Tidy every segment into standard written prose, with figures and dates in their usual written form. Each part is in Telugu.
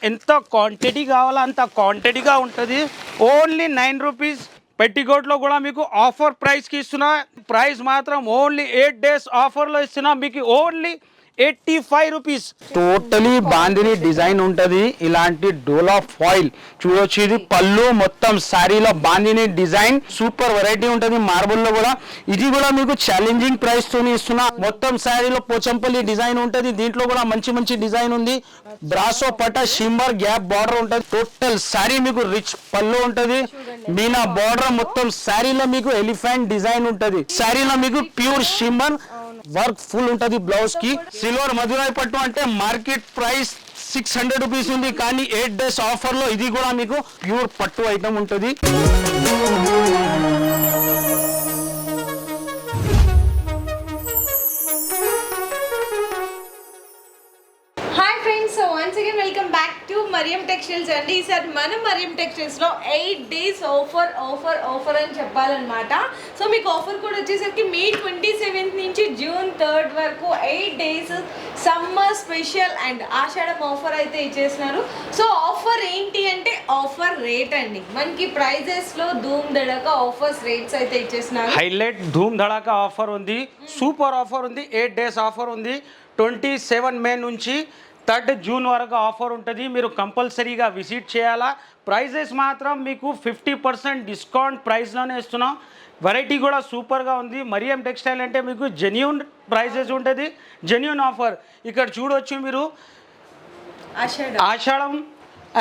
ఎంత క్వాంటిటీ కావాలో అంత క్వాంటిటీగా ఉంటుంది. Only 9 rupees. పెట్టికోట్లో కూడా మీకు ఆఫర్ ప్రైస్కి ఇస్తున్నా. ప్రైస్ మాత్రం ఓన్లీ 8 days ఆఫర్లో ఇస్తున్నా మీకు only 85 rupees. Totally bandhani design ఉంటుంది. ఇలాంటి డోలా ఫాయిల్ చూడొచ్చు. ఇది పళ్ళు మొత్తం శారీలో బాందిని డిజైన్ సూపర్ వెరైటీ ఉంటుంది. మార్బుల్ లో కూడా ఇది కూడా మీకు ఛాలెంజింగ్ ప్రైస్ తోని ఇస్తున్నా. మొత్తం శారీలో పోచంపల్లి డిజైన్ ఉంటుంది. దీంట్లో కూడా మంచి మంచి డిజైన్ ఉంది. బ్రాసో పట షిమ్మర్ గ్యాప్ బార్డర్ ఉంటుంది. టోటల్ శారీ మీకు రిచ్ పళ్ళు ఉంటుంది. మీనా బార్డర్ మొత్తం శారీలో మీకు ఎలిఫెంట్ డిజైన్ ఉంటుంది. శారీలో మీకు ప్యూర్ షిమ్మర్ వర్క్ ఫుల్ ఉంటుంది. బ్లౌజ్ కి సిల్వర్ మధురై పట్టు అంటే మార్కెట్ ప్రైస్ 600 రూపీస్ ఉంది. కానీ 8 days ఆఫర్ లో ఇది కూడా మీకు ప్యూర్ పట్టు ఐటమ్ ఉంటుంది. once again welcome back to Mariam Textiles అండి. ఈసారి మనం Mariam Textiles లో 8 days ఆఫర్ అని చెప్పాలన్నమాట. సో మీకు ఆఫర్ కూడా వచ్చేసరికి మే 27th నుంచి జూన్ 3rd వరకు 8 days సమ్మర్ స్పెషల్ అండ్ ఆషాఢం ఆఫర్ అయితే ఇచ్చేస్తున్నారు. సో ఆఫర్ ఏంటి అంటే ఆఫర్ రేట్ అండి. మనకి ప్రైజెస్ లో ధూమ్ ధడాకా ఆఫర్స్ రేట్స్ అయితే ఇచ్చేస్తున్నారు. హైలైట్ ధూమ్ ధడాకా ఆఫర్ ఉంది. సూపర్ ఆఫర్ ఉంది. 8 days ఆఫర్ ఉంది. 27 మే నుంచి 3rd జూన్ వరకు ఆఫర్ ఉంటుంది. మీరు కంపల్సరీగా విజిట్ చేయాలా. ప్రైజెస్ మాత్రం మీకు 50% డిస్కౌంట్ ప్రైస్లోనే ఇస్తున్నాం. వెరైటీ కూడా సూపర్గా ఉంది. మరియం టెక్స్టైల్ అంటే మీకు జెన్యూన్ ప్రైజెస్ ఉంటుంది. Genuine offer. ఇక్కడ చూడవచ్చు మీరు ఆషాఢం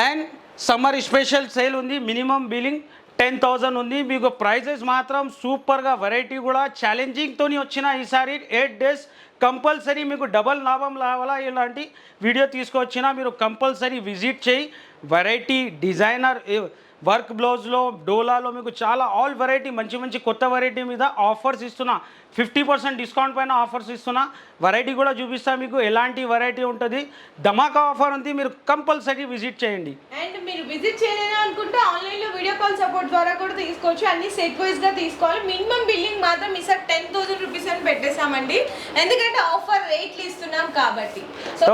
అండ్ సమ్మర్ స్పెషల్ సేల్ ఉంది. మినిమం బిల్లింగ్ 10,000 ఉంది. మీకు ప్రైజెస్ మాత్రం సూపర్గా వెరైటీ కూడా ఛాలెంజింగ్తోని వచ్చిన ఈసారి 8 days కంపల్సరీ మీకు డబల్ లాభం రావాలా. ఇలాంటి వీడియో తీసుకొచ్చినా మీరు కంపల్సరీ విజిట్ చేయి. వెరైటీ డిజైనర్ వర్క్ బ్లౌజ్లో డోలాలో మీకు చాలా ఆల్ వెరైటీ మంచి మంచి కొత్త వెరైటీ మీద ఆఫర్స్ ఇస్తున్నా. 50% డిస్కౌంట్ పైన ఆఫర్స్ ఇస్తున్నా. వెరైటీ కూడా చూపిస్తా మీకు ఎలాంటి వెరైటీ ఉంటుంది. ధమాకా ఆఫర్ ఉంది. మీరు కంపల్సరీ విజిట్ చేయండి. అండ్ మీరు విజిట్ చేయలేని అనుకుంటే ఆన్లైన్లో వీడియో కాల్ సపోర్ట్ ద్వారా కూడా తీసుకోవచ్చు. అన్ని సెట్ వైజ్గా తీసుకోవాలి. మినిమం బిల్లింగ్ మాత్రం ఈసారి 10,000 రూపీస్ అని పెట్టేసామండి. ఎందుకంటే ఆఫర్ రేట్లు ఇస్తున్నాం కాబట్టి. సో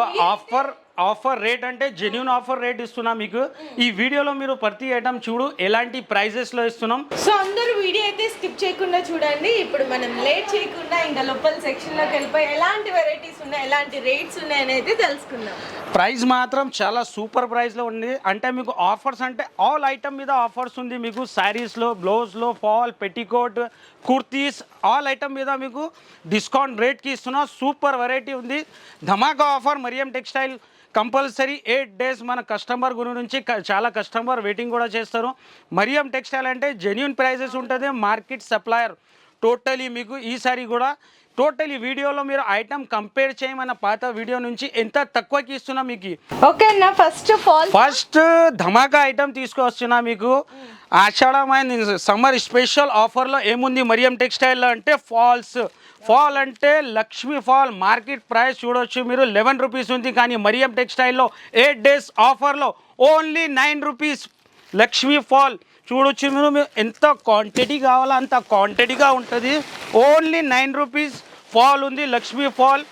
ఆఫర్ రేట్ అంటే జెన్యూన్ ఆఫర్ రేట్ ఇస్తున్నాం మీకు. ఈ వీడియోలో మీరు ప్రతి ఐటమ్ చూడు ఎలాంటి ప్రైజెస్లో ఇస్తున్నాం. సో అందరూ వీడియో అయితే స్కిప్ చేయకుండా చూడండి. ఇప్పుడు మనం లేట్ చేయకుండా ఇంకా లోపల సెక్షన్లోకి వెళ్ళిపోయి ఎలాంటి వెరైటీస్ ఉన్నాయి, ఎలాంటి రేట్స్ ఉన్నాయని అయితే తెలుసుకుందాం. ప్రైస్ మాత్రం చాలా సూపర్ ప్రైస్లో ఉంది. అంటే మీకు ఆఫర్స్ అంటే ఆల్ ఐటమ్ మీద ఆఫర్స్ ఉంది. మీకు శారీస్లో, బ్లౌజ్లో, fall, petticoat, kurtis all item మీద మీకు డిస్కౌంట్ రేట్కి ఇస్తున్నా. సూపర్ వెరైటీ ఉంది. ధమాకా offer Mariyam textile. Compulsory 8 days మన కస్టమర్ గురించి చాలా కస్టమర్ వెయిటింగ్ కూడా చేస్తారు. మరియం టెక్స్టైల్ అంటే జెన్యూన్ ప్రైజెస్ ఉంటుంది. మార్కెట్ సప్లయర్ టోటలీ మీకు ఈసారి కూడా టోటలీ వీడియోలో మీరు ఐటమ్ కంపేర్ చేయమన్న పాత వీడియో నుంచి ఎంత తక్కువకి ఇస్తున్నా మీకు. ఓకే అన్న, ఫస్ట్ ధమాకా ఐటమ్ తీసుకొస్తున్నా మీకు. ఆషాఢం అండ్ సమ్మర్ స్పెషల్ ఆఫర్లో ఏముంది మరియం టెక్స్టైల్లో అంటే ఫాల్ అంటే లక్ష్మీ ఫాల్. మార్కెట్ ప్రైస్ చూడవచ్చు మీరు 11 రూపీస్ ఉంది. కానీ మరియం టెక్స్టైల్లో 8 days ఆఫర్లో ఓన్లీ 9 రూపీస్ లక్ష్మీ ఫాల్ చూడొచ్చు మీరు. ఎంత క్వాంటిటీ కావాలో అంత క్వాంటిటీగా ఉంటుంది. ఓన్లీ 9 రూపీస్ ఫాల్ ఉంది. లక్ష్మీ ఫాల్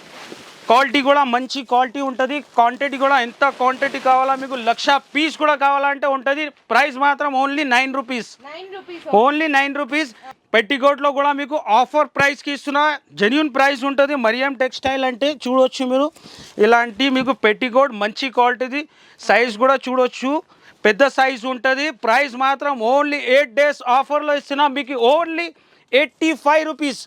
క్వాలిటీ కూడా మంచి క్వాలిటీ ఉంటుంది. క్వాంటిటీ కూడా ఎంత క్వాంటిటీ కావాలా మీకు 1,00,000 పీస్ కూడా కావాలంటే ఉంటుంది. ప్రైస్ మాత్రం ఓన్లీ 9 రూపీస్. Only 9 rupees. పెట్టికోట్లో కూడా మీకు ఆఫర్ ప్రైస్కి ఇస్తున్నా. జెన్యూన్ ప్రైస్ ఉంటుంది. మరియం టెక్స్టైల్ అంటే చూడవచ్చు మీరు. ఇలాంటి మీకు పెట్టికోట్ మంచి క్వాలిటీది. సైజ్ కూడా చూడవచ్చు పెద్ద సైజ్ ఉంటుంది. ప్రైస్ మాత్రం ఓన్లీ 8 days ఆఫర్లో ఇస్తున్నా మీకు ఓన్లీ 85 రూపీస్.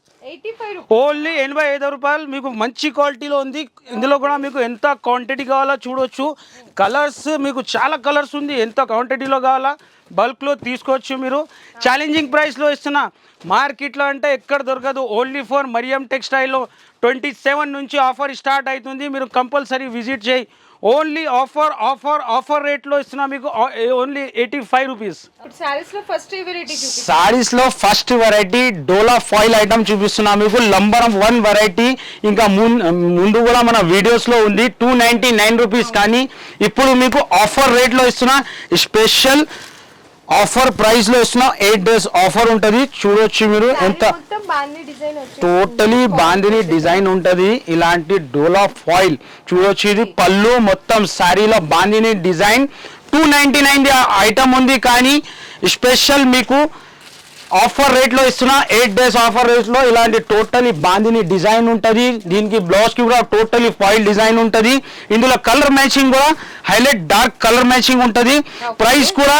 ఓన్లీ 85 రూపాయలు. మీకు మంచి క్వాలిటీలో ఉంది. ఇందులో కూడా మీకు ఎంత క్వాంటిటీ కావాలో చూడవచ్చు. కలర్స్ మీకు చాలా కలర్స్ ఉంది. ఎంత క్వాంటిటీలో కావాలా బల్క్లో తీసుకోవచ్చు మీరు. ఛాలెంజింగ్ ప్రైస్లో ఇస్తున్నా. మార్కెట్లో అంటే ఎక్కడ దొరకదు. ఓన్లీ ఫర్ మరియం టెక్స్టైల్లో 27 నుంచి ఆఫర్ స్టార్ట్ అవుతుంది. మీరు కంపల్సరీ విజిట్ చేయి. ఓన్లీ ఆఫర్ రేట్లో ఇస్తున్నా మీకు ఓన్లీ 85 రూపీస్. సారీస్లో ఫస్ట్ వెరైటీ డోలా ఫాయిల్ ఐటమ్ చూపిస్తున్నా మీకు. Number 1 variety. ఇంకా ముందు కూడా మన వీడియోస్లో ఉంది. 299 రూపీస్. కానీ ఇప్పుడు మీకు ఆఫర్ రేట్లో ఇస్తున్నా. స్పెషల్ ఆఫర్ ప్రైస్లో ఇస్తున్నా. 8 days ఆఫర్ ఉంటుంది. చూడొచ్చు మీరు ఎంత బాందిని డిజైన్ వచ్చేసింది. టోటలీ బాందిని డిజైన్ ఉంటది. ఇలాంటి డోలా ఫాయిల్ చూడొచ్చు. ఇది పళ్ళు మొత్తం సారీలో బాందిని డిజైన్ 299 ఐటమ్ ఉంది. కానీ స్పెషల్ మీకు ఆఫర్ రేట్లో ఇస్తున్నా. 8 days ఆఫర్ రేట్లో ఇలాంటి టోటలీ బాందిని డిజైన్ ఉంటుంది. దీనికి బ్లౌజ్ కి కూడా టోటలీ ఫాయిల్ డిజైన్ ఉంటుంది. ఇందులో కలర్ మ్యాచింగ్ కూడా హైలైట్ డార్క్ కలర్ మ్యాచింగ్ ఉంటుంది. ప్రైస్ కూడా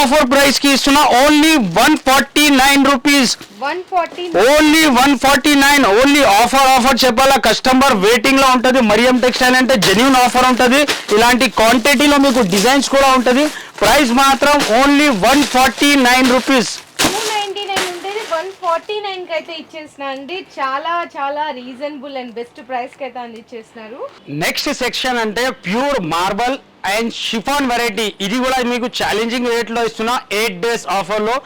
ఆఫర్ ప్రైస్ కి ఇస్తున్నా only 149 rupees. Only 149. Only offer చెప్పాలా, కస్టమర్ వెయిటింగ్ లో ఉంటుంది. మరియం టెక్స్టైల్ అంటే జెన్యూన్ ఆఫర్ ఉంటుంది. ఇలాంటి క్వాంటిటీలో మీకు డిజైన్స్ కూడా ఉంటుంది. ప్రైస్ మాత్రం ఓన్లీ 149 రూపీస్. 299 ఉండేది 149 కి అయితే ఇచ్చేసిన అండి. చాలా చాలా రీజనబుల్ అండ్ బెస్ట్ ప్రైస్ కి అయితే అందించేస్తున్నారు. నెక్స్ట్ సెక్షన్ అంటే pure marble and chiffon variety. ఇది కూడా మీకు ఛాలెంజింగ్ రేట్ లో ఇస్తున్నా. 8 days ఆఫర్ లో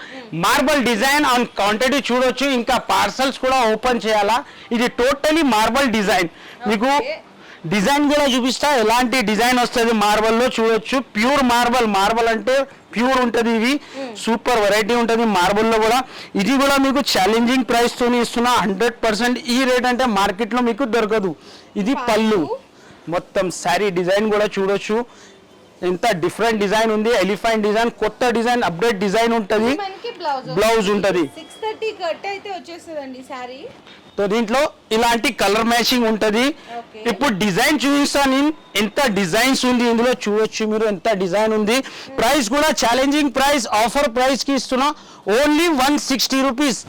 మార్బల్ డిజైన్ ఆన్ క్వాంటిటీ చూడొచ్చు. ఇంకా పార్సల్స్ కూడా ఓపెన్ చేయాలా. ఇది టోటలీ మార్బల్ డిజైన్. మీకు డిజైన్ కూడా చూపిస్తా ఎలాంటి డిజైన్ వస్తుంది మార్బల్ లో చూడొచ్చు. ప్యూర్ మార్బల్ అంటే ప్యూర్ ఉంటుంది. ఇవి సూపర్ వెరైటీ ఉంటుంది మార్బల్ లో కూడా. ఇది కూడా మీకు ఛాలెంజింగ్ ప్రైస్ తోని ఇస్తున్నా. 100% ఈ రేట్ అంటే మార్కెట్ లో మీకు దొరకదు. ఇది పళ్ళు మొత్తం శారీ డిజైన్ కూడా చూడొచ్చు. ఎంత డిఫరెంట్ డిజైన్ ఉంది. ఎలిఫెంట్ డిజైన్, కొత్త డిజైన్, అప్డేట్ డిజైన్ ఉంటుంది. బ్లౌజ్ ఉంటుంది. 630 కట్ అయితే వచ్చేస్తుందండి సారీ. సో దీంట్లో ఇలాంటి కలర్ మ్యాచింగ్ ఉంటుంది. ఇప్పుడు డిజైన్ చూపిస్తాను నేను. ఎంత డిజైన్స్ ఉంది ఇందులో చూడొచ్చు మీరు. ఎంత డిజైన్ ఉంది. ప్రైస్ కూడా ఛాలెంజింగ్ ప్రైస్ ఆఫర్ ప్రైస్ కి ఇస్తున్నా. Only 160 rupees.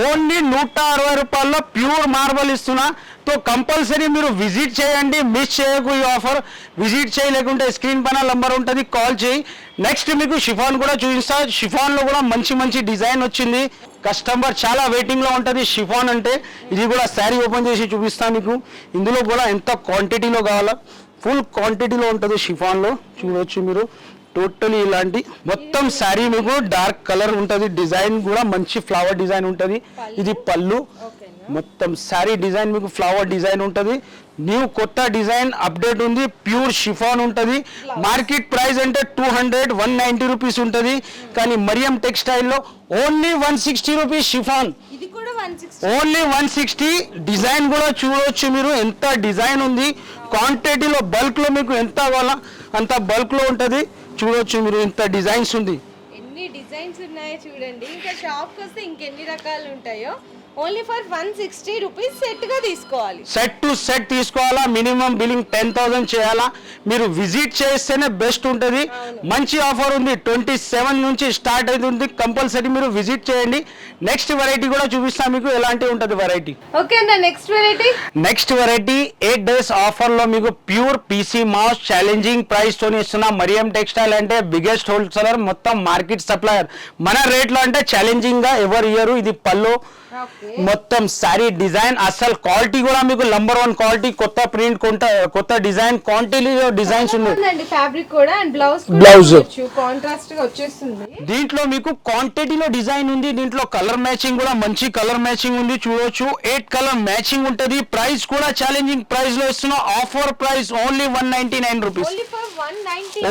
ఓన్లీ 160 రూపాయల్లో ప్యూర్ మార్బల్ ఇస్తున్నా. సో కంపల్సరీ మీరు విజిట్ చేయండి, మిస్ చేయకు ఈ ఆఫర్. విజిట్ చేయలేకుంటే స్క్రీన్ పైన నంబర్ ఉంటుంది, కాల్ చేయి. నెక్స్ట్ మీకు షిఫాన్ కూడా చూపిస్తా. షిఫాన్ లో కూడా మంచి డిజైన్ వచ్చింది. కస్టమర్ చాలా వెయిటింగ్ లో ఉంటుంది షిఫాన్ అంటే. ఇది కూడా శారీ ఓపెన్ చేసి చూపిస్తాను మీకు. ఇందులో కూడా ఎంత క్వాంటిటీలో కావాలా, ఫుల్ క్వాంటిటీలో ఉంటుంది షిఫాన్ లో చూడొచ్చు మీరు. టోటలీ ఇలాంటి మొత్తం శారీ మీకు డార్క్ కలర్ ఉంటుంది. డిజైన్ కూడా మంచి ఫ్లవర్ డిజైన్ ఉంటుంది. ఇది పళ్ళు మొత్తం శారీ డిజైన్ మీకు ఫ్లవర్ డిజైన్ ఉంటుంది. న్యూ కొత్త డిజైన్ అప్డేట్ ఉంది. ప్యూర్ షిఫాన్ ఉంటుంది. మార్కెట్ ప్రైస్ అంటే 200-190 రూపీస్ ఉంటుంది. కానీ మరియం టెక్స్టైల్లో only 160 rupees chiffon. Only 160. Design కూడా చూడవచ్చు మీరు. ఎంత డిజైన్ ఉంది. క్వాంటిటీలో బల్క్ లో మీకు ఎంత కావాలా అంత బల్క్ లో ఉంటుంది. చూడొచ్చు మీరు. ఇంత డిజైన్స్ ఉంది. ఎన్ని డిజైన్స్ ఉన్నాయో చూడండి. ఇంకా షాప్ కి వస్తే ఇంకెన్ని రకాలు ఉంటాయో. ఓన్లీ ఫర్ 160 రూపీస్ సెట్ గా తీసుకోవాలి. సెట్ టు సెట్ తీసుకోవాలా. మినిమం బిల్లింగ్ 10,000 చేయాలా. మీరు విజిట్ చేస్తేనే బెస్ట్ ఉంటుంది. మంచి ఆఫర్ ఉంది. 27 నుంచి స్టార్ట్ అవుతుంది. కంపల్సరీ మీరు విజిట్ చేయండి. నెక్స్ట్ వెరైటీ కూడా చూపిస్తాను మీకు ఎలాంటి ఉంటుంది వెరైటీ. ఓకే అన్న, నెక్స్ట్ వెరైటీ 8 days ఆఫర్ లో మీకు pure PC mass challenging price తోని ఇస్తున్నా. మరియం టెక్స్టైల్ అంటే బిగ్గెస్ట్ హోల్సేలర్, మొత్తం మార్కెట్ సప్లయర్. మన రేట్ లో అంటే ఛాలెంజింగ్ గా ఎవరు ఇయ్యరు. ఇది పళ్ళు మొత్తం శారీ డిజైన్ అసలు క్వాలిటీ కూడా మీకు నంబర్ 1 క్వాలిటీ. కొత్త ప్రింట్, కొత్త డిజైన్, క్వాంటిటీలో డిజైన్స్ ఉన్నాయి. ఫ్యాబ్రిక్ కూడా అండ్ బ్లౌజ్ కాంట్రాస్ట్ గా వచ్చేస్తుంది. దీంట్లో మీకు క్వాంటిటీలో డిజైన్ ఉంది. దీంట్లో కలర్ మ్యాచింగ్ కూడా మంచి కలర్ మ్యాచింగ్ ఉంది చూడొచ్చు. 8 కలర్ మ్యాచింగ్ ఉంటుంది. ప్రైస్ కూడా ఛాలెంజింగ్ ప్రైస్ లో ఇస్తున్నా. Offer price only 199 rupees.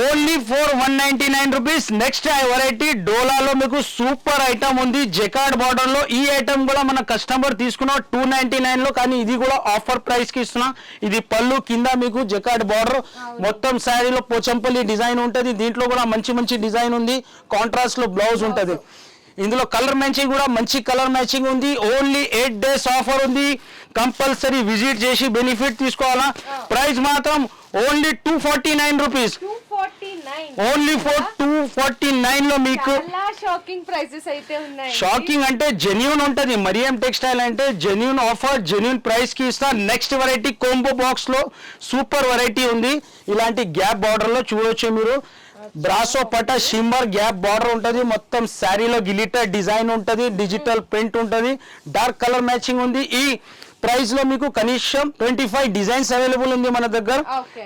Only for 199 rupees. Next variety డోలాలో మీకు సూపర్ ఐటమ్ ఉంది. జెకార్డ్ బార్డర్ లో. ఈ ఐటమ్ కూడా మన కస్టమర్ తీసుకున్న 299 లో. కానీ ఇది కూడా ఆఫర్ ప్రైస్ కి ఇస్తున్నా. ఇది పళ్ళు కింద మీకు జెకార్డ్ బార్డర్ మొత్తం శారీలో పోచంపల్లి డిజైన్ ఉంటుంది. దీంట్లో కూడా మంచి డిజైన్ ఉంది. కాంట్రాస్ట్ లో బ్లౌజ్ ఉంటుంది. ఇందులో కలర్ మ్యాచింగ్ కూడా మంచి కలర్ మ్యాచింగ్ ఉంది. ఓన్లీ 8 days ఆఫర్ ఉంది. కంపల్సరీ విజిట్ చేసి బెనిఫిట్ తీసుకోవాలా. ప్రైస్ మాత్రం ఓన్లీ 249 రూపీస్. ఓన్లీ ఫర్ 249 లో మీకు షాకింగ్ ప్రైసెస్ అయితే ఉన్నాయి. షాకింగ్ అంటే జెన్యూన్ ఉంటుంది. మరియం టెక్స్టైల్ అంటే జెన్యూన్ ఆఫర్, జెన్యూన్ ప్రైస్ కి ఇస్తా. నెక్స్ట్ వెరైటీ కోంబో బాక్స్ లో సూపర్ వెరైటీ ఉంది. ఇలాంటి గ్యాప్ బార్డర్ లో చూడొచ్చు మీరు. బ్రాసో పట షిమ్మర్ గ్యాప్ బార్డర్ ఉంటుంది. మొత్తం శారీలో గిలిటర్ డిజైన్ ఉంటుంది. డిజిటల్ ప్రింట్ ఉంటుంది. డార్క్ కలర్ మ్యాచింగ్ ఉంది. ఈ ప్రైస్ లో మీకు కనీసం 25 డిజైన్స్ అవైలబుల్ ఉంది మన దగ్గర.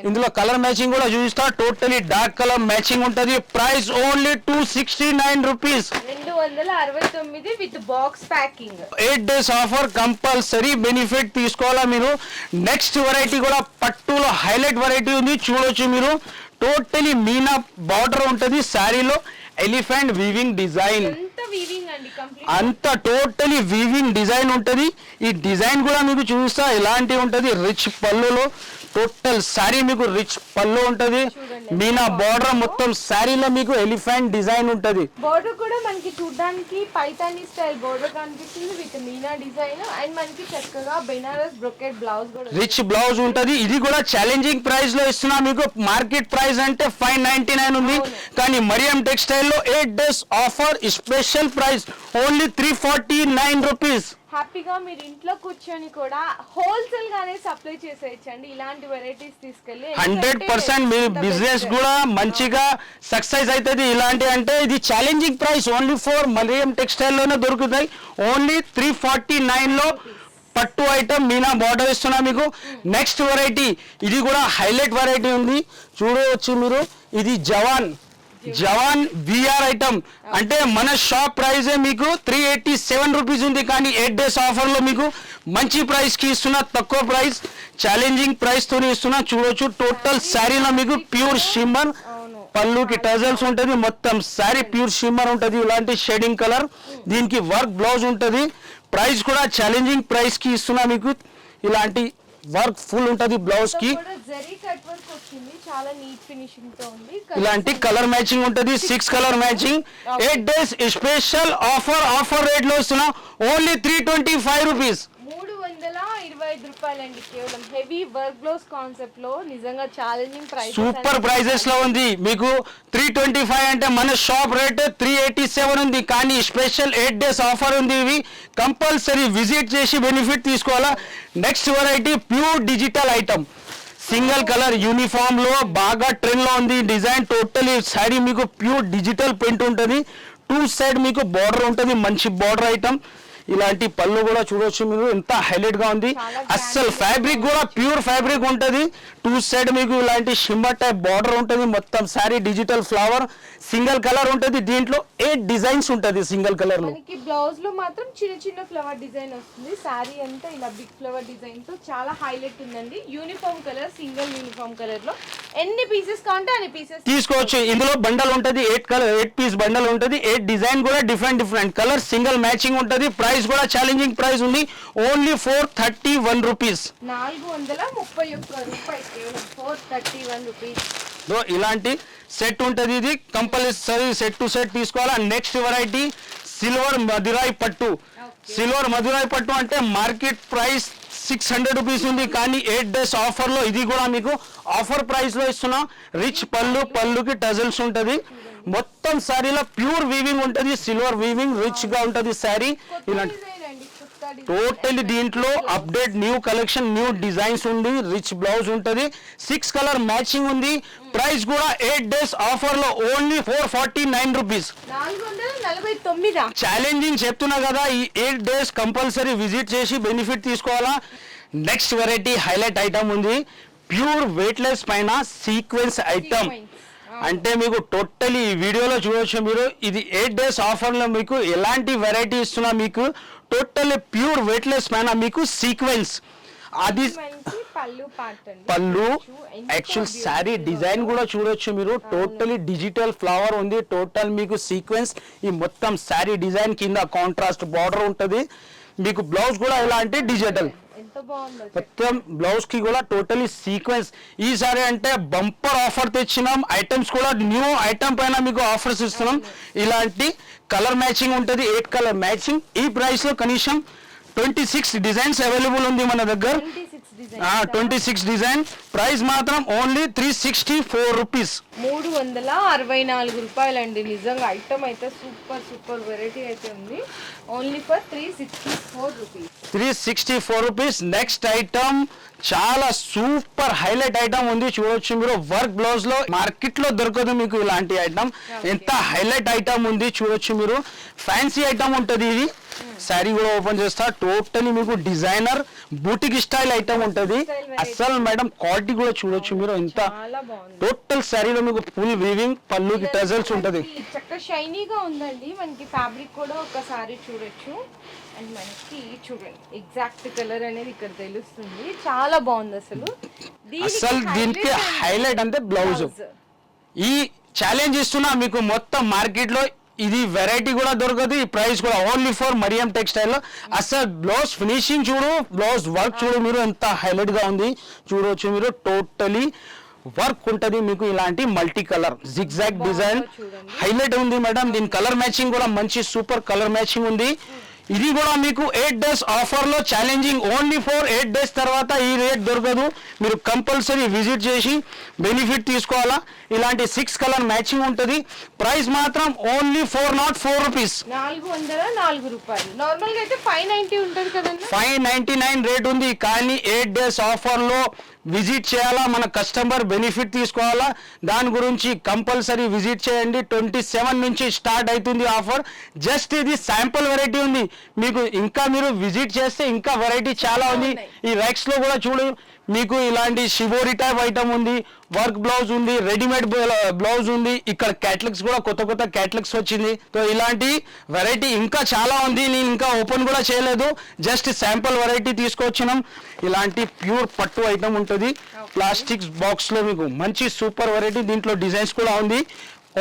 ఇందులో కలర్ మ్యాచింగ్ కూడా చూపిస్తా. టోటలీ డార్క్ కలర్ మ్యాచింగ్ ఉంటుంది. Price only 269 rupees. 269 with box packing. 8 days offer. Compulsory benefit తీసుకోవాలా మీరు. నెక్స్ట్ వెరైటీ కూడా పట్టులో హైలైట్ వెరైటీ ఉంది చూడొచ్చు మీరు. టోటలీ మీనా బార్డర్ ఉంటుంది. శారీలో ఎలిఫెంట్ వీవింగ్ డిజైన్. ఎంత వీవింగ్ అండి కంప్లీట్. అంత టోటలీ వీవింగ్ డిజైన్ ఉంటుంది. ఈ డిజైన్ కూడా మీకు చూపిస్తా ఎలాంటి ఉంటుంది. రిచ్ పళ్ళులో టోటల్ శారీ మీకు రిచ్ పళ్ళు ఉంటుంది. మీనా బార్డర్ మొత్తం శారీలో మీకు ఎలిఫెంట్ డిజైన్ ఉంటుంది. బోర్డర్ కూడా మనకి చూడడానికి పైతానీ స్టైల్ బోర్డర్ కనిపిస్తుంది విత్ మీనా డిజైన్ అండ్ మనకి చక్కగా బెనారస్ బ్రొకెట్ బ్లౌజ్ కూడా రిచ్ బ్లౌజ్ ఉంటుంది. ఇది కూడా ఛాలెంజింగ్ ప్రైస్ లో ఇస్తున్నా మీకు. మార్కెట్ ప్రైస్ అంటే 599 ఉంది, కానీ మరియం టెక్స్టైల్ లో 8 days offer special price only 349 rupees. హ్యాపీగా మీరు ఇంట్లో కూర్చొని కూడా హోల్సేల్ గానే సప్లై చేసేయచ్చండి ఇలాంటి వెరైటీస్ తీసుకెళ్ళి. 100% మీ బిజినెస్ కూడా మంచిగా సక్సెస్ అవుతుంది. ఇలాంటి అంటే ఇది challenging price only for Mariam textile లోనే దొరుకుతాయి. ఓన్లీ 349 లో పట్టు ఐటమ్ మీనా బార్డర్ ఇస్తున్నా మీకు. నెక్స్ట్ వెరైటీ ఇది కూడా హైలైట్ వెరైటీ ఉంది, చూడవచ్చు మీరు. ఇది జవాన్ విఆర్ ఐటమ్ అంటే మన షాప్ ప్రైస్ మీకు 387 రూపీస్ ఉంది, కానీ 8 days ఆఫర్ లో మీకు మంచి ప్రైస్ కి ఇస్తున్నా. తక్కువ ప్రైస్ ఛాలెంజింగ్ ప్రైస్ తోనే ఇస్తున్నా. చూడవచ్చు టోటల్ శారీలో మీకు ప్యూర్ షిమ్మర్ పళ్ళుకి టజల్స్ ఉంటుంది. మొత్తం శారీ ప్యూర్ షిమ్మర్ ఉంటుంది. ఇలాంటి షేడింగ్ కలర్, దీనికి వర్క్ బ్లౌజ్ ఉంటుంది. ప్రైస్ కూడా ఛాలెంజింగ్ ప్రైస్ కి ఇస్తున్నా మీకు. ఇలాంటి వర్క్ ఫుల్ ఉంటుంది బ్లౌజ్ కి. జరీ కట్ వర్క్ వచ్చింది, చాలా నీట్ ఫినిషింగ్ తో ఉంది. ఇలాంటి కలర్ మ్యాచింగ్ ఉంటుంది. 6 colour matching. 8 days special offer rate లో ఇస్తున్నా. Only 325 rupees. 325 రూపాయలండి కేవలం. హెవీ వర్క్ బ్లౌజ్ కాన్సెప్ట్ లో నిజంగా ఛాలెంజింగ్ ప్రైస్, సూపర్ ప్రైజెస్ లో ఉంది మీకు. 325 అంటే మన షాప్ రేట్ 387 ఉంది, కానీ స్పెషల్ 8 days ఆఫర్ ఉంది. ఇవి కంపల్సరీ విజిట్ చేసి బెనిఫిట్ తీసుకోవాలా. Next variety pure digital item, single colour uniform లో బాగా ట్రెండ్ లో ఉంది. డిజైన్ టోటలీ శారీ మీకు ప్యూర్ డిజిటల్ ప్రింట్ ఉంటుంది. 2 side మీకు బార్డర్ ఉంటుంది, మంచి బార్డర్ ఐటమ్. ఇలాంటి పళ్ళు కూడా చూడవచ్చు మీరు, ఎంత హైలైట్ గా ఉంది. అస్సలు ఫ్యాబ్రిక్ కూడా ప్యూర్ ఫ్యాబ్రిక్ ఉంటుంది. 2 side మీకు ఇలాంటి షిమ్మర్ టైప్ బార్డర్ ఉంటుంది. మొత్తం sari digital flower single colour ఉంటుంది. దీంట్లో 8 డిజైన్స్ ఉంటుంది సింగిల్ కలర్ లో. మనకి బ్లౌజ్ లో మాత్రం చిన్న చిన్న ఫ్లవర్ డిజైన్ వస్తుంది. శారీ అంతా ఇలా బిగ్ ఫ్లవర్ డిజైన్ తో చాలా హైలైట్ ఉందండి. Uniform colour, single uniform colour లో ఎన్ని పీసెస్ కావాలంటే అన్ని పీసెస్ తీసుకోవచ్చు. ఇందులో బండల్ ఉంటుంది, 8 piece బండల్ ఉంటుంది. 8 డిజైన్ కూడా డిఫరెంట్ కలర్ సింగిల్ మ్యాచింగ్ ఉంటుంది. ప్రైస్ కూడా ఛాలెంజింగ్ ప్రైస్ ఉంది. Only 431 rupees. 431 రూపాయలు కేవలం 431 రూపీస్. ఇలాంటి సెట్ ఉంటుంది. ఇది కంపల్సరీ సెట్ టు సెట్ తీసుకోవాలా. నెక్స్ట్ వెరైటీ సిల్వర్ మధురాయి పట్టు. సిల్వర్ మధురాయి పట్టు అంటే మార్కెట్ ప్రైస్ 600 రూపీస్ ఉంది, కానీ 8 days ఆఫర్ లో ఇది కూడా మీకు ఆఫర్ ప్రైస్ లో ఇస్తున్నా. రిచ్ పళ్ళుకి టజల్స్ ఉంటుంది. మొత్తం శారీలో ప్యూర్ వీవింగ్ ఉంటుంది. సిల్వర్ వీవింగ్ రిచ్ గా ఉంటుంది శారీ. ఇలాంటి టోటలీ దీంట్లో update new collection, new designs ఉంది. రిచ్ బ్లౌజ్ ఉంటుంది. 6 కలర్ మ్యాచింగ్ ఉంది. ప్రైస్ కూడా 8 days ఆఫర్ లో ఓన్లీ 449 రూపీస్. 449. ఛాలెంజింగ్ చెప్తున్నా కదా, ఈ 8 days కంపల్సరీ విజిట్ చేసి బెనిఫిట్ తీసుకోవాలా. నెక్స్ట్ వెరైటీ హైలైట్ ఐటమ్ ఉంది. ప్యూర్ వెయిట్లెస్ పైన సీక్వెన్స్ ఐటమ్ అంటే మీకు టోటలీ ఈ వీడియోలో చూడవచ్చు మీరు. ఇది 8 days ఆఫర్ లో మీకు ఎలాంటి వెరైటీ ఇస్తున్నా మీకు. టోటల్లీ ప్యూర్ వెయిట్లెస్ పైన మీకు సీక్వెన్స్, అది పళ్ళు యాక్చువల్ శారీ డిజైన్ కూడా చూడొచ్చు మీరు. టోటలీ డిజిటల్ ఫ్లవర్ ఉంది. టోటల్ మీకు సీక్వెన్స్, ఈ మొత్తం శారీ డిజైన్ కింద కాంట్రాస్ట్ బార్డర్ ఉంటుంది. మీకు బ్లౌజ్ కూడా ఎలాంటి డిజిటల్, మొత్తం బ్లౌజ్ కి కూడా టోటలీ సీక్వెన్స్. ఈసారి అంటే బంపర్ ఆఫర్ తెచ్చినాం. ఐటమ్స్ కూడా న్యూ ఐటమ్ పైన మీకు ఆఫర్స్ ఇస్తున్నాం. ఇలాంటి కలర్ మ్యాచింగ్ ఉంటుంది, 8 కలర్ మ్యాచింగ్. ఈ ప్రైస్ లో కనీసం 26 డిజైన్స్ అవైలబుల్ ఉంది మన దగ్గర. 26 డిజైన్. ప్రైస్ మాత్రం ఓన్లీ 364 రూపీస్. 364 రూపాయలండి. నిజంగా ఐటమ్ అయితే సూపర్ వెరైటీ అయితే ఉంది. Only for 364 rupees. 364 rupees. Next item చాలా సూపర్ హైలైట్ ఐటమ్ ఉంది, చూడొచ్చు మీరు. వర్క్ బ్లౌజ్ లో మార్కెట్ లో దొరకదు మీకు ఇలాంటి ఐటమ్. ఎంత హైలైట్ ఐటమ్ ఉంది చూడొచ్చు మీరు. ఫ్యాన్సీ ఐటమ్ ఉంటుంది ఇది. శారీ కూడా ఓపెన్ చేస్తా. టోటలీ మీకు డిజైనర్ బూటిక్ స్టైల్ ఐటమ్ ఉంటుంది. అసలు మేడం క్వాలిటీ కూడా చూడొచ్చు మీరు. ఇంత టోటల్ శారీలో మీకు ఫుల్ వీవింగ్, పళ్ళుకి టజల్స్ ఉంటుంది. చక్కగా షైనీగా ఉందండి. మనకి ఫ్యాబ్రిక్ కూడా ఒకసారి చూడొచ్చు. అండ్ మనకి చూడండి ఎగ్జాక్ట్ కలర్ అనేది ఇక్కడ తెలుస్తుంది. చాలా బాగుంది అసలు. దీనికి హైలైట్ అంటే బ్లౌజ్. ఈ ఛాలెంజ్ ఇస్తున్నా మీకు. మొత్తం మార్కెట్ లో ఇది వెరైటీ కూడా దొరకదు, ఈ ప్రైస్ కూడా ఓన్లీ ఫర్ మరియం టెక్స్టైల్. అసలు బ్లౌజ్ ఫినిషింగ్ చూడు, బ్లౌజ్ వర్క్ చూడు మీరు ఎంత హైలైట్ గా ఉంది. చూడవచ్చు మీరు టోటలీ వర్క్ ఉంటది మీకు. ఇలాంటి multi colour zigzag design highlight ఉంది మేడం. దీని కలర్ మ్యాచింగ్ కూడా మంచి సూపర్ కలర్ మ్యాచింగ్ ఉంది. ఇది కూడా మీకు 8 days ఆఫర్ లో ఛాలెంజింగ్, ఓన్లీ ఫర్ 8 days తర్వాత ఈ రేట్ దొరకదు. మీరు కంపల్సరీ విజిట్ చేసి బెనిఫిట్ తీసుకోవాలా. ఇలాంటి 6 కలర్ మ్యాచింగ్ ఉంటుంది. ప్రైస్ మాత్రం ఓన్లీ 404 రూపీస్, 404 రూపాయలు. నార్మల్ గా అయితే 590 ఉంటుంది కదండి. 599 రేట్ ఉంది. కానీ 8 days ఆఫర్ లో విజిట్ చేయాలా, మన కస్టమర్ బెనిఫిట్ తీసుకోవాలా. దాని గురించి కంపల్సరీ విజిట్ చేయండి. 27 నుంచి స్టార్ట్ అవుతుంది ఆఫర్. జస్ట్ ఇది శాంపుల్ వెరైటీ ఉంది మీకు. ఇంకా మీరు విజిట్ చేస్తే ఇంకా వెరైటీ చాలా ఉంది. ఈ రైక్స్ లో కూడా చూడు మీకు ఇలాంటి షిబోరి టైప్ ఐటమ్ ఉంది, వర్క్ బ్లౌజ్ ఉంది, రెడీమేడ్ బ్లౌజ్ ఉంది. ఇక్కడ క్యాటలాగ్స్ కూడా కొత్త కొత్త క్యాటలాగ్స్ వచ్చింది. సో ఇలాంటి వెరైటీ ఇంకా చాలా ఉంది. నేను ఇంకా ఓపెన్ కూడా చేయలేదు, జస్ట్ శాంపుల్ వెరైటీ తీసుకొచ్చినాం. ఇలాంటి ప్యూర్ పట్టు ఐటమ్ ఉంటుంది ప్లాస్టిక్ బాక్స్ లో మీకు. మంచి సూపర్ వెరైటీ. దీంట్లో డిజైన్స్ కూడా ఉంది.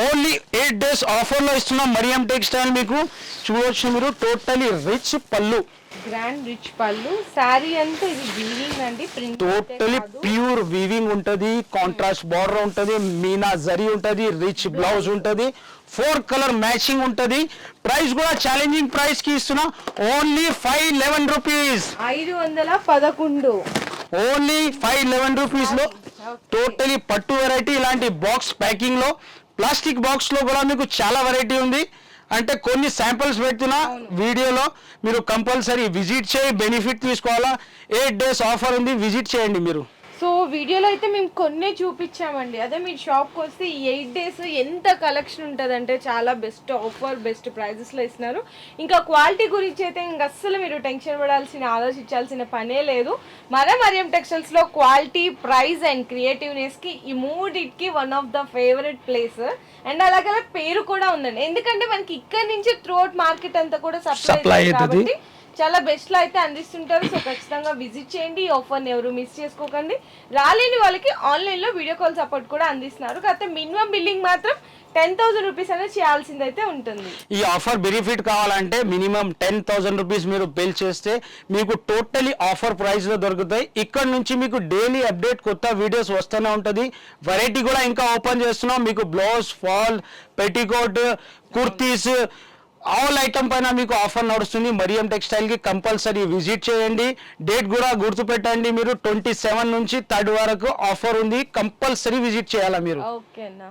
ఓన్లీ 8 days ఆఫర్ లో ఇస్తున్నాం మరియం టెక్స్టైల్ మీకు. చూడవచ్చు మీరు టోటలీ రిచ్ పళ్ళు, గ్రాండ్ రిచ్ పళ్ళు. సారీ అంతా ఇది వీవింగ్ అండి, ప్రింట్ టోటలీ ప్యూర్ వీవింగ్ ఉంటది. కాంట్రాస్ట్ బార్డర్ ఉంటది, మీనా జరీ ఉంటది, రిచ్ బ్లౌజ్ ఉంటది, 4 కలర్ మ్యాచింగ్ ఉంటది. ప్రైస్ కూడా ఛాలెంజింగ్ ప్రైస్ కి ఇస్తున్నా, ఓన్లీ 511 రూపీస్. 511. ఓన్లీ 511 రూపీస్ లో టోటలీ పట్టు వెరైటీ. ఇలాంటి బాక్స్ ప్యాకింగ్ లో, ప్లాస్టిక్ బాక్స్ లో కూడా మీకు చాలా వెరైటీ ఉంది. అంటే కొన్ని శాంపిల్స్ పెడుతున్నా వీడియోలో, మీరు కంపల్సరీ విజిట్ చేయి బెనిఫిట్ తీసుకోవాలా. 8 days ఆఫర్ ఉంది, విజిట్ చేయండి మీరు. సో వీడియోలో అయితే మేము కొన్నే చూపించామండి. అదే మీరు షాప్కి వస్తే ఈ 8 days ఎంత కలెక్షన్ ఉంటుందంటే చాలా బెస్ట్ ఆఫర్, బెస్ట్ ప్రైజెస్లో ఇస్తున్నారు. ఇంకా క్వాలిటీ గురించి అయితే ఇంకా అస్సలు మీరు టెన్షన్ పడాల్సిన, ఆలోచించాల్సిన పనే లేదు. మరియం టెక్స్టైల్స్లో క్వాలిటీ, ప్రైస్ అండ్ క్రియేటివ్నెస్కి ఈ మూడిటికి one of the favourite place. And అలాగే పేరు కూడా ఉందండి, ఎందుకంటే మనకి ఇక్కడ నుంచి త్రూఅవుట్ మార్కెట్ అంతా కూడా సప్లై అవుతుంది. చాలా బెస్ట్ లో అయితే అందిస్తుంటారు. సో ఖచ్చితంగా విజిట్ చేయండి. ఈ ఆఫర్ని ఎవరు మిస్ చేసుకోకండి. రాలేని వాళ్ళకి ఆన్లైన్ లో వీడియో కాల్ సపోర్ట్ కూడా అందిస్తున్నారు. కాకపోతే మినిమం బిల్లింగ్ మాత్రం 10,000 రూపీస్ అనేది చేయాల్సిందైతే ఉంటుంది. ఈ ఆఫర్ బెనిఫిట్ కావాలంటే మినిమం 10,000 రూపీస్ మీరు బిల్ చేస్తే మీకు టోటలీ ఆఫర్ ప్రైస్ లో దొరుకుతాయి. ఇక్కడ నుంచి మీకు డైలీ అప్డేట్ కొత్త వీడియోస్ వస్తూనే ఉంటుంది. వెరైటీ కూడా ఇంకా ఓపెన్ చేస్తున్నాం మీకు. Blouse, fall, petticoat, kurtis, all item పైన మీకు ఆఫర్ నడుస్తుంది. మరియం టెక్స్టైల్ కి కంపల్సరీ విజిట్ చేయండి. డేట్ కూడా గుర్తుపెట్టండి మీరు. 27 నుంచి 3rd వరకు ఆఫర్ ఉంది. కంపల్సరీ విజిట్ చేయాలా మీరు. ఓకేనా.